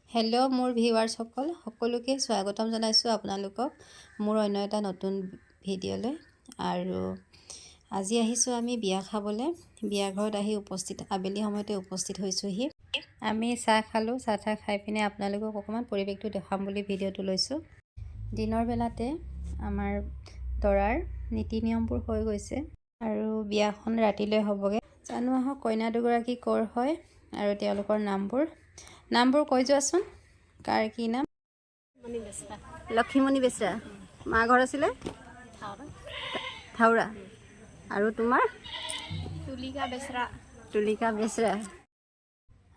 Hello' মোৰ ভিউৱাৰ্ছসকল সকলোকে স্বাগতম জনাইছোঁ আপোনালোকক মোৰ অন্য এটা নতুন ভিডিঅ'লৈ। আৰু আজি আহিছোঁ আমি বিয়া খাবলৈ। বিয়া ঘৰত আহি আবেলি সময়তে উপস্থিত হৈছোঁহি। আমি চাহ খালোঁ। চাহ খাই পিনে আপোনালোকক অকণমান পৰিৱেশটো দেখাম বুলি ভিডিঅ'টো লৈছোঁ। দিনৰ বেলাতে আমাৰ দৰাৰ নীতি নিয়মবোৰ হৈ গৈছে আৰু বিয়াখন ৰাতিলৈ হ'বগৈ। জানো আহক কইনা দুগৰাকী ক'ৰ হয় আৰু তেওঁলোকৰ নামবোৰ কৈ যোৱাচোন। কাৰ কি নাম? লক্ষীমণি বেচৰা। মা ঘৰ আছিলে থাউৰা। আৰু তোমাৰ? তুলিকা বেচৰা।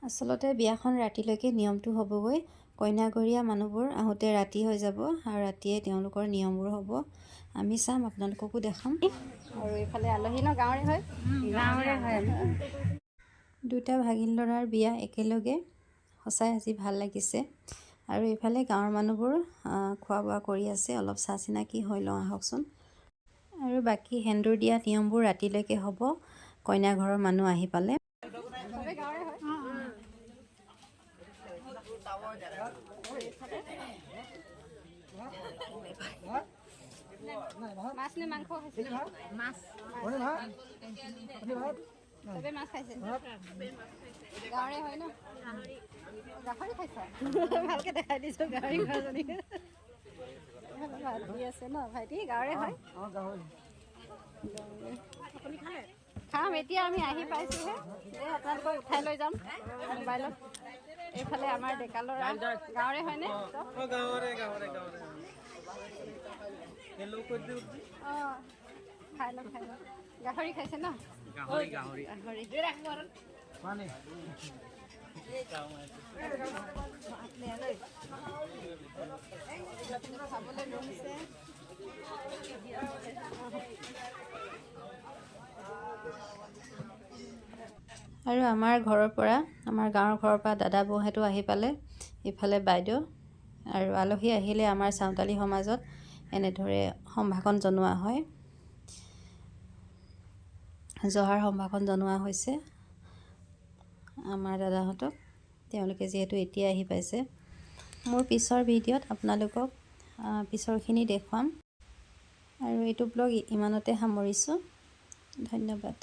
আচলতে বিয়াখন ৰাতিলৈকে নিয়মটো হ'বগৈ। কইনাঘৰীয়া মানুহবোৰ আহোঁতে ৰাতি হৈ যাব আৰু ৰাতিয়ে তেওঁলোকৰ নিয়মবোৰ হ'ব। আমি চাম, আপোনালোককো দেখাম। আৰু এইফালে আলহী ন, গাঁৱৰে হয়? গাঁৱৰে হয়। দুটা ভাগিন ল'ৰাৰ বিয়া একেলগে, সঁচাই আজি ভাল লাগিছে। আৰু এইফালে গাঁৱৰ মানুহবোৰ খোৱা বোৱা কৰি আছে। অলপ চাহ চিনাকি হৈ লওঁ আহকচোন। আৰু বাকী সেন্দুৰ দিয়া নিয়মবোৰ ৰাতিলৈকে হ'ব কইনা ঘৰৰ মানুহ আহি পালে। মাছ নে মাংস খাইছে? মাছ খাইছে। গাঁৱৰে হয় ন? গাহৰি খাইছা? ভালকে দেখাই দিছো গাহৰি খোৱাজনী। ভাইটি আছে ন? ভাইটি গাঁৱৰে হয়? খাম এতিয়া, আমি আহি পাইছোহে। আপোনালোকক উঠাই লৈ যাম মোবাইলত। এইফালে আমাৰ ডেকা ল'ৰা গাঁৱৰে হয়নে? অঁ, খাই লওক। গাহৰি খাইছে ন? গাহৰি খাবলৈ লৈছে। আৰু আমাৰ গাঁৱৰ ঘৰৰ পৰা দাদা বৌহেঁতো আহি পালে। ইফালে বাইদেউ আৰু আলহী আহিলে আমাৰ চাওতালী সমাজত এনেদৰে সম্ভাষণ জনোৱা হয়। জহাৰ সম্ভাষণ জনোৱা হৈছে আমাৰ দাদাহঁতক, তেওঁলোকে যিহেতু এতিয়া আহি পাইছে। মোৰ পিছৰ ভিডিঅ'ত আপোনালোকক পিছৰখিনি দেখুৱাম। আৰু এইটো ব্লগ ইমানতে সামৰিছোঁ। ধন্যবাদ।